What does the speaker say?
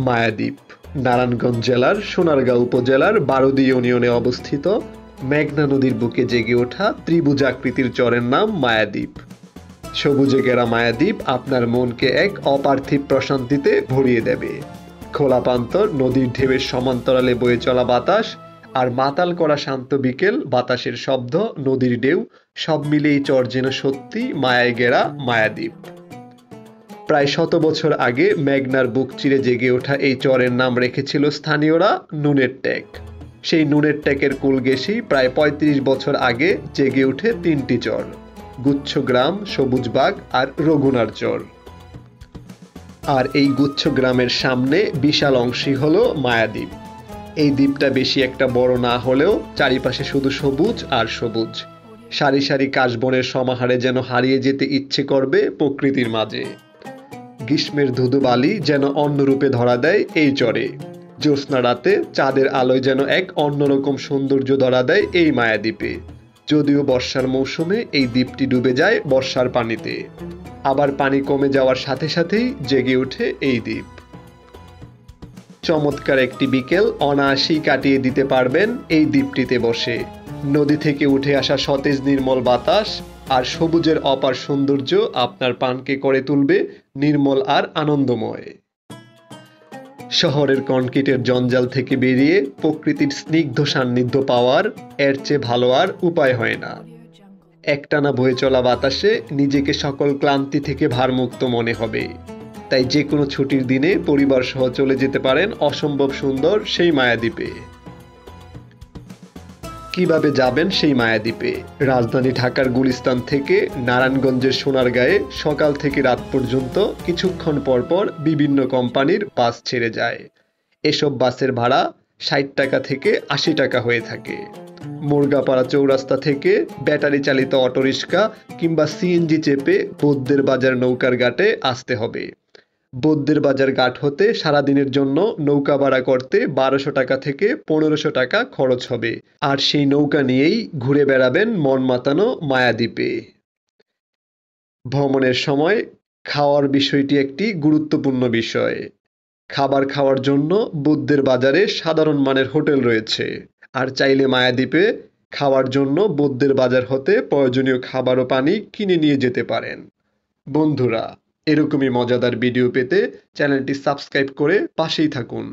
মায়াদ্বীপ নারায়ণগঞ্জ জেলার সোনারগাঁও উপজেলার বারোদি ইউনিয়নে অবস্থিত মেঘনা নদীর বুকে জেগে ওঠা ত্রিভুজাকৃতির চরের নাম মায়াদ্বীপ। সবুজে ঘেরা মায়াদ্বীপ আপনার মনকে এক অপার্থিব প্রশান্তিতে ভরিয়ে দেবে। খোলা প্রান্তর, নদীর ঢেউয়ের সমান্তরালে বয়ে চলা বাতাস আর মাতাল করা শান্ত বিকেল বাতাসের শব্দ, নদীর ঢেউ সব মিলে এই চর যেন সত্যি মায়ায় ঘেরা মায়াদ্বীপ। প্রায় ১০০ বছর আগে মেঘনার বুক চিরে জেগে ওঠা এই চরের নাম রেখেছিল স্থানীয়রা নুনের ট্যাক। সেই নুনের ট্যাকের কূল ঘেঁষেই প্রায় ৩৫ বছর আগে জেগে ওঠে তিনটি চর: গুচ্ছগ্রাম, সবুজবাগ আর রঘুনার চর। আর এই গুচ্ছগ্রামের সামনে বিশাল অংশই হলো মায়াদ্বীপ। এই দ্বীপটা বেশি একটা বড় না হলেও চারিপাশে শুধু সবুজ আর সবুজ। সারি সারি কাশবনের সমাহারে যেন হারিয়ে যেতে ইচ্ছে করবে প্রকৃতির মাঝে। গ্রীষ্মের ধুধু বালি যেন অন্য রূপে ধরা দেয় এই চরে। জ্যোৎস্না রাতে চাঁদের আলোয় যেন এক অন্যরকম সৌন্দর্য ধরা দেয় এই মায়াদ্বীপে। যদিও বর্ষার মৌসুমে এই দ্বীপটি ডুবে যায় বর্ষার পানিতে, আবার পানি কমে যাওয়ার সাথে সাথেই জেগে ওঠে এই দ্বীপ। চমৎকার একটি বিকেল অনায়াসেই কাটিয়ে দিতে পারবেন এই দ্বীপটিতে বসে। নদী থেকে উঠে আসা সতেজ নির্মল বাতাস আর সবুজের অপার সৌন্দর্য আপনার প্রাণকে করে তুলবে নির্মল আর আনন্দময়। শহরের কনক্রিটের জঞ্জাল থেকে বেরিয়ে প্রকৃতির স্নিগ্ধ সান্নিধ্য পাওয়ার এর চেয়ে ভালো আর উপায় হয় না। একটানা বয়ে চলা বাতাসে নিজেকে সকল ক্লান্তি থেকে ভারমুক্ত মনে হবে। তাই যে কোনো ছুটির দিনে পরিবার সহ চলে যেতে পারেন অসম্ভব সুন্দর সেই মায়াদ্বীপে। কিভাবে যাবেন সেই মায়াদ্বীপে? রাজধানী ঢাকার গুলিস্তান থেকে নারায়ণগঞ্জের সোনারগাঁয়ে সকাল থেকে রাত পর্যন্ত কিছুক্ষণ পরপর বিভিন্ন কোম্পানির বাস ছেড়ে যায়। এসব বাসের ভাড়া ৬০ টাকা থেকে ৮০ টাকা হয়ে থাকে। মুরগাপাড়া চৌরাস্তা থেকে ব্যাটারি চালিত অটোরিক্সা কিংবা সিএনজি চেপে বৌদ্ধের বাজার নৌকার ঘাটে আসতে হবে। বৌদ্ধের বাজার ঘাট হতে সারাদিনের জন্য নৌকা ভাড়া করতে ১২০০ টাকা থেকে ১৫০০ টাকা খরচ হবে। আর সেই নৌকা নিয়েই ঘুরে বেড়াবেন মন মাতানো মায়াদ্বীপে। ভ্রমণের সময় খাওয়ার বিষয়টি একটি গুরুত্বপূর্ণ বিষয়। খাবার খাওয়ার জন্য বুদ্ধের বাজারে সাধারণ মানের হোটেল রয়েছে। আর চাইলে মায়াদ্বীপে খাওয়ার জন্য বুদ্ধের বাজার হতে প্রয়োজনীয় খাবার ও পানি কিনে নিয়ে যেতে পারেন। বন্ধুরা, এরকমই মজাদার ভিডিও পেতে চ্যানেলটি সাবস্ক্রাইব করে পাশেই থাকুন।